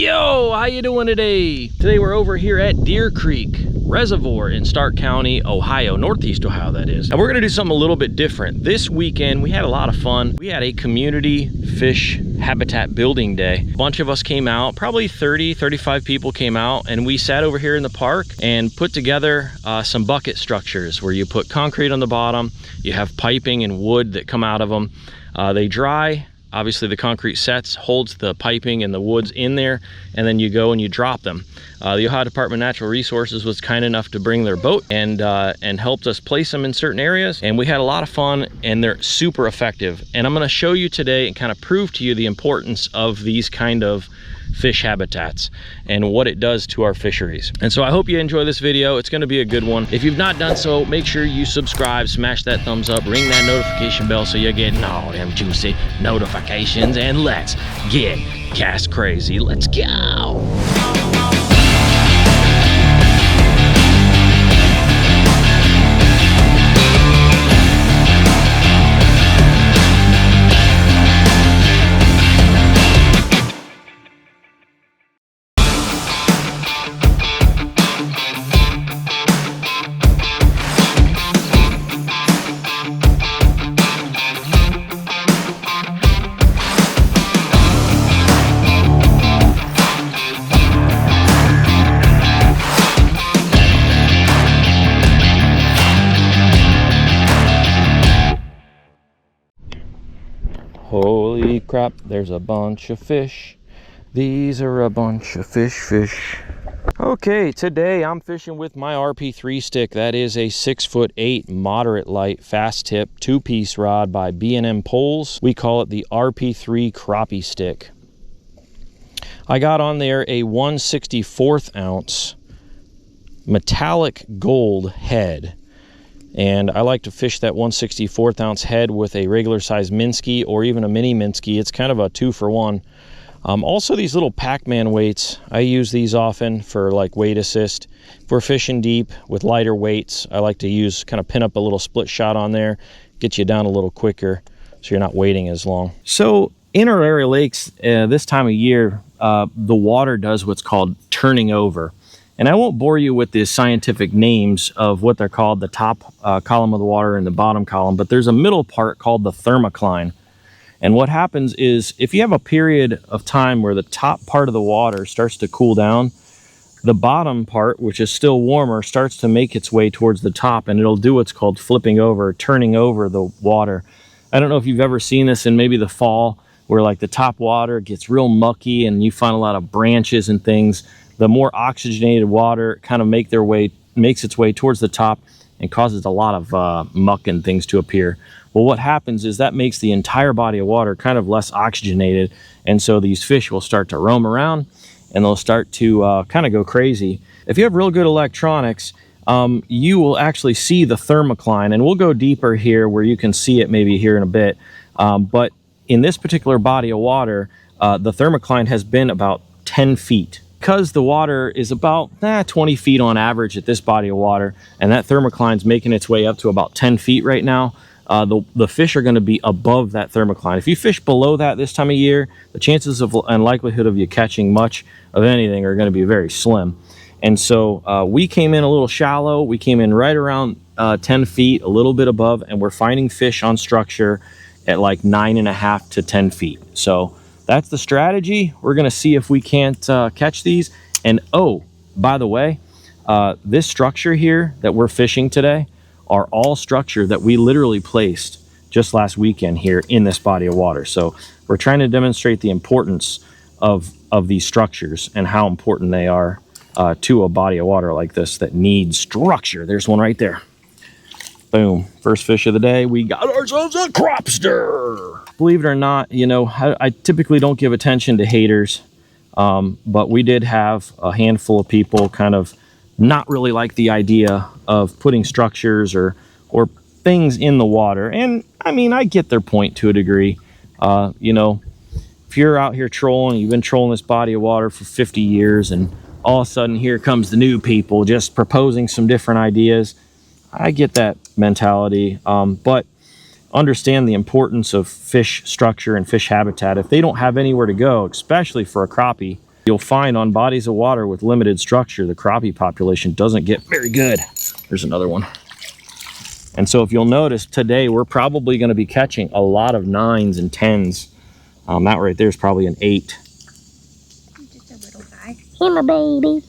Yo, how you doing today? Today we're over here at Deer Creek Reservoir in Stark County, Ohio, Northeast Ohio that is. And we're gonna do something a little bit different. This weekend, we had a lot of fun. We had a community fish habitat building day. A bunch of us came out, probably 30, 35 people came out, and we sat over here in the park and put together some bucket structures where you put concrete on the bottom, you have piping and wood that come out of them. They dry. Obviously the concrete sets, holds the piping and the woods in there, and then you go and you drop them. The Ohio Department of Natural Resources was kind enough to bring their boat and helped us place them in certain areas, and we had a lot of fun, and they're super effective. And I'm going to show you today and kind of prove to you the importance of these kind of fish habitats and what it does to our fisheries. And so I hope you enjoy this video. It's going to be a good one. If you've not done so, make sure you subscribe, smash that thumbs up, ring that notification bell so you get all them juicy notifications, and let's get cast crazy. Let's go. Holy crap, there's a bunch of fish. These are a bunch of fish. Okay, today I'm fishing with my RP3 stick. That is a 6'8" moderate light fast tip 2-piece rod by BnM Poles. We call it the RP3 Crappie stick. I got on there a 1/64 ounce metallic gold head. And I like to fish that 1/64 ounce head with a regular size Minsky or even a mini Minsky. It's kind of a 2-for-1. Also these little Pac-Man weights, I use these often for like weight assist. If we're fishing deep with lighter weights, I like to use, kind of pin up a little split shot on there, get you down a little quicker so you're not waiting as long. So in our area lakes this time of year, the water does what's called turning over. And I won't bore you with the scientific names of what they're called, the top column of the water and the bottom column, but there's a middle part called the thermocline. And what happens is if you have a period of time where the top part of the water starts to cool down, the bottom part, which is still warmer, starts to make its way towards the top, and it'll do what's called flipping over, turning over the water. I don't know if you've ever seen this in maybe the fall, where like the top water gets real mucky and you find a lot of branches and things. The more oxygenated water kind of makes its way towards the top and causes a lot of muck and things to appear. Well, what happens is that makes the entire body of water kind of less oxygenated, and so these fish will start to roam around and they'll start to kind of go crazy. If you have real good electronics, you will actually see the thermocline, and we'll go deeper here where you can see it maybe here in a bit. But in this particular body of water, the thermocline has been about 10 feet. Because the water is about 20 feet on average at this body of water, and that thermocline's making its way up to about 10 feet right now, the fish are going to be above that thermocline. If you fish below that this time of year, the chances of and likelihood of you catching much of anything are going to be very slim. And so we came in a little shallow. We came in right around 10 feet, a little bit above, and we're finding fish on structure at like 9.5 to 10 feet. So that's the strategy. We're going to see if we can't catch these. And oh, by the way, this structure here that we're fishing today are all structure that we literally placed just last weekend here in this body of water. So we're trying to demonstrate the importance of these structures and how important they are to a body of water like this that needs structure. There's one right there. Boom. First fish of the day. We got ourselves a cropster. Believe it or not, you know, I typically don't give attention to haters, but we did have a handful of people kind of not really like the idea of putting structures or things in the water. And I mean, I get their point to a degree. You know, if you're out here trolling, you've been trolling this body of water for 50 years, and all of a sudden here comes the new people just proposing some different ideas. I get that mentality, but understand the importance of fish structure and fish habitat. If they don't have anywhere to go, especially for a crappie, You'll find on bodies of water with limited structure, the crappie population doesn't get very good. There's another one. And so if you'll notice today, we're probably going to be catching a lot of 9s and 10s. That right there is probably an 8. Just a little guy. Hey, my baby.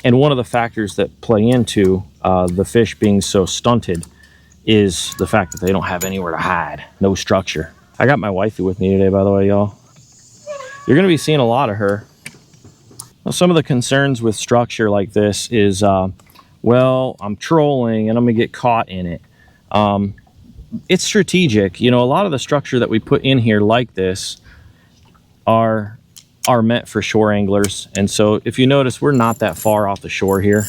And one of the factors that play into the fish being so stunted is the fact that they don't have anywhere to hide, no structure. I got my wifey with me today, by the way, y'all. You're going to be seeing a lot of her. Now, some of the concerns with structure like this is, well, I'm trolling and I'm going to get caught in it. It's strategic. You know, a lot of the structure that we put in here like this are meant for shore anglers. And so if you notice, we're not that far off the shore here.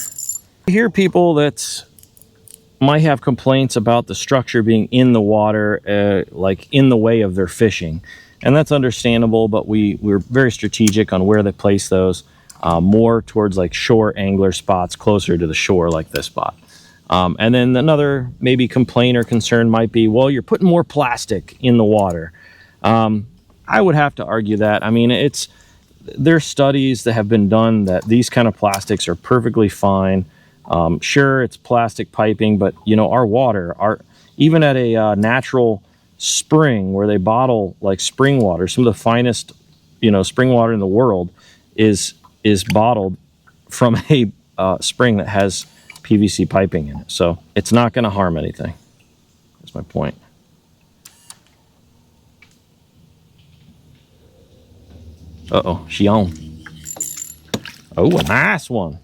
You hear people that might have complaints about the structure being in the water, like in the way of their fishing. And that's understandable, but we're very strategic on where they place those, more towards like shore angler spots closer to the shore like this spot. And then another maybe complaint or concern might be, well, you're putting more plastic in the water. I would have to argue that. I mean, there's studies that have been done that these kind of plastics are perfectly fine. Sure, it's plastic piping, but you know, our water, even at a natural spring where they bottle like spring water, some of the finest, you know, spring water in the world is bottled from a spring that has PVC piping in it. So it's not going to harm anything. That's my point. Uh-oh, she on. Oh, a nice one.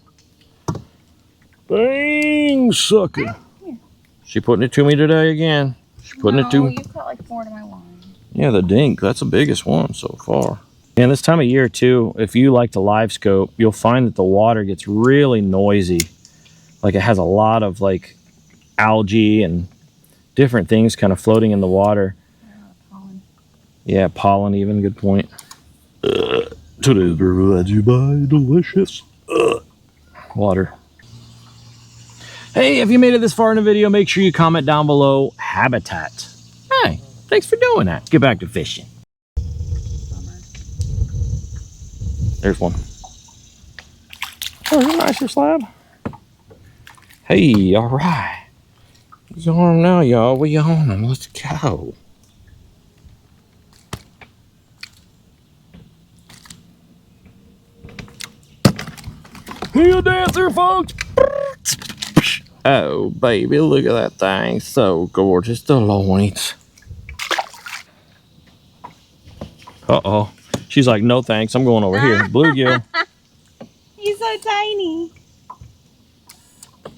Dang, sucker. She putting it to me today again. She putting it to me. You've got like 4 to my 1. Yeah, the dink. That's the biggest one so far. And this time of year too, if you like to live scope, you'll find that the water gets really noisy. Like it has a lot of like algae and different things kind of floating in the water. Pollen. Yeah, pollen even. Good point. Today's brought to you by delicious water. Hey, if you made it this far in the video, make sure you comment down below habitat. Hey, thanks for doing that. Let's get back to fishing. There's one. Oh, there's a nicer slab. Hey, all right. He's on him now, y'all. We on him. Let's go. He a dancer, folks. Oh, baby, look at that thing. So gorgeous. The loins. Uh-oh. She's like, no thanks. I'm going over here. Bluegill. He's so tiny.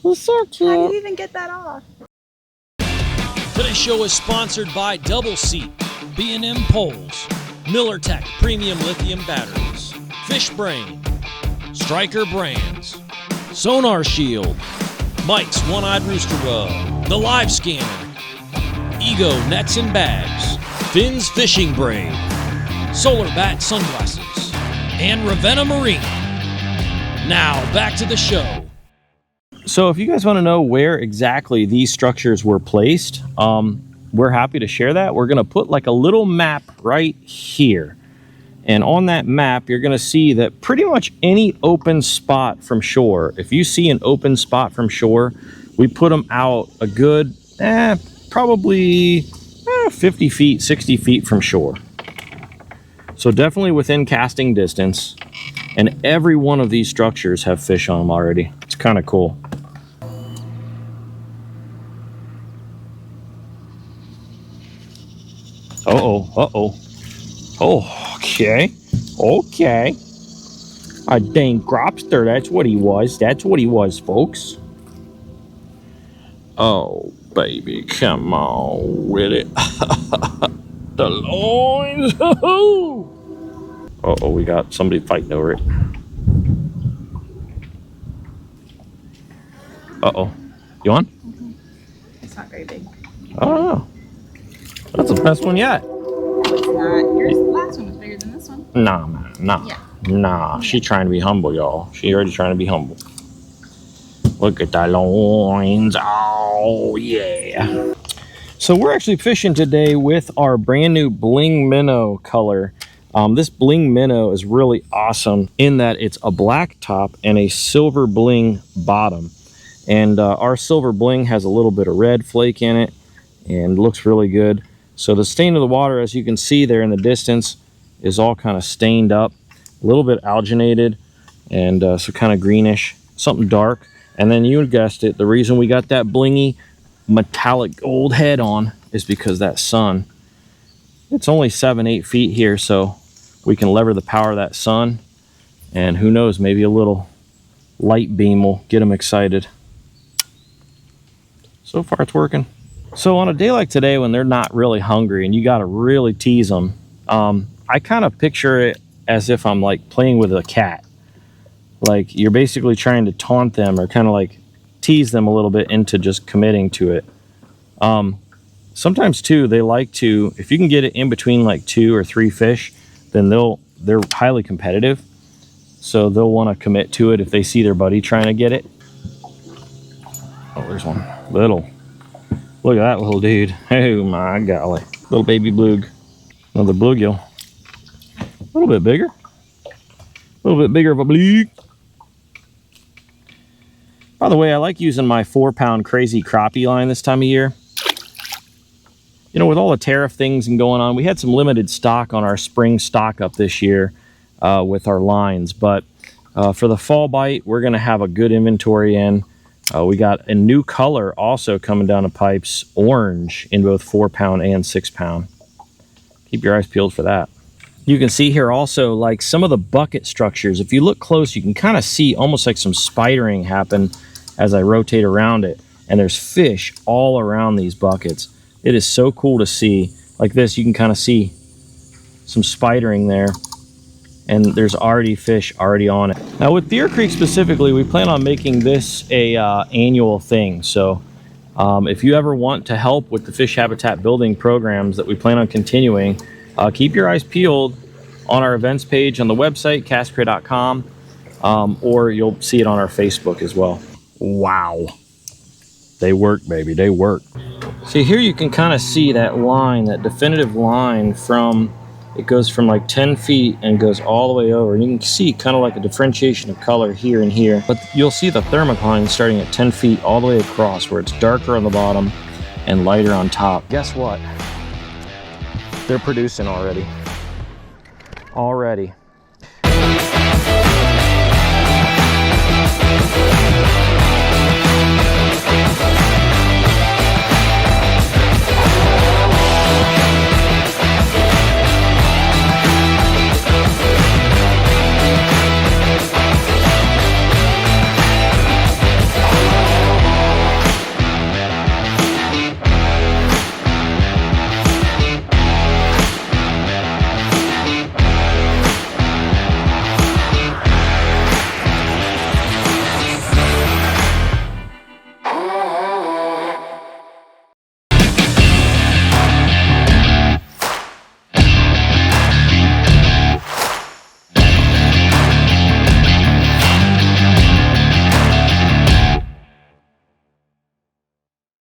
He's so cute. How do you even get that off? Today's show is sponsored by Double Seat, BnM Poles, MillerTech Premium Lithium Batteries, Fish Brain, Striker Brands, Sonar Shield, Mike's One-Eyed Rooster Rub, The Live Scanner, Ego Nets and Bags, Finn's Fishing Braid, Solar Bat Sunglasses, and Ravenna Marine. Now, back to the show. So if you guys want to know where exactly these structures were placed, we're happy to share that. We're going to put like a little map right here. And on that map, you're going to see that pretty much any open spot from shore, if you see an open spot from shore, we put them out a good, probably 50 feet, 60 feet from shore. So definitely within casting distance. And every one of these structures have fish on them already. It's kind of cool. Uh-oh, uh-oh. Oh, okay. Okay. A dang grobster, that's what he was. That's what he was, folks. Oh, baby, come on with it. The loins. Uh-oh, we got somebody fighting over it. Uh-oh. You on? It's not very big. Oh, that's the best one yet. No, it's not. Yours, the last one was bigger than this one. Nah, man, nah. Yeah. Nah, she trying to be humble, y'all. She already trying to be humble. Look at that loins. Oh, yeah. So we're actually fishing today with our brand new Bling Minnow color. This bling minnow is really awesome in that it's a black top and a silver bling bottom. And our silver bling has a little bit of red flake in it and looks really good. So the stain of the water, as you can see there in the distance, is all kind of stained up, a little bit alginated, and so kind of greenish, something dark. And then you guessed it, the reason we got that blingy metallic gold head on is because that sun. It's only 7-8 feet here, so we can lever the power of that sun, and who knows, maybe a little light beam will get them excited. So far it's working. So on a day like today when they're not really hungry and you got to really tease them, I kind of picture it as if I'm like playing with a cat. Like you're basically trying to taunt them or kind of like tease them a little bit into just committing to it. Sometimes too, they like to, if you can get it in between like 2 or 3 fish, then they're highly competitive. So they'll want to commit to it if they see their buddy trying to get it. Oh, there's one. Little. Look at that little dude. Oh my golly. Little baby blug. Another bluegill. A little bit bigger. A little bit bigger of a blug. By the way, I like using my 4-pound crazy crappie line this time of year. You know, with all the tariff things and going on, we had some limited stock on our spring stock up this year with our lines. But for the fall bite, we're going to have a good inventory in. We got a new color also coming down the pipes, orange, in both 4-pound and 6-pound. Keep your eyes peeled for that. You can see here also like some of the bucket structures. If you look close, you can kind of see almost like some spidering happen as I rotate around it. And there's fish all around these buckets. It is so cool to see. Like this, you can kind of see some spidering there. And there's already fish already on it. Now with Deer Creek specifically, we plan on making this a annual thing. So if you ever want to help with the fish habitat building programs that we plan on continuing, keep your eyes peeled on our events page on the website, castcray.com, or you'll see it on our Facebook as well. Wow. They work, baby, they work. See, here you can kind of see that line, that definitive line from, it goes from like 10 feet and goes all the way over. And you can see kind of like a differentiation of color here and here. But you'll see the thermocline starting at 10 feet all the way across, where it's darker on the bottom and lighter on top. Guess what? They're producing already. Already.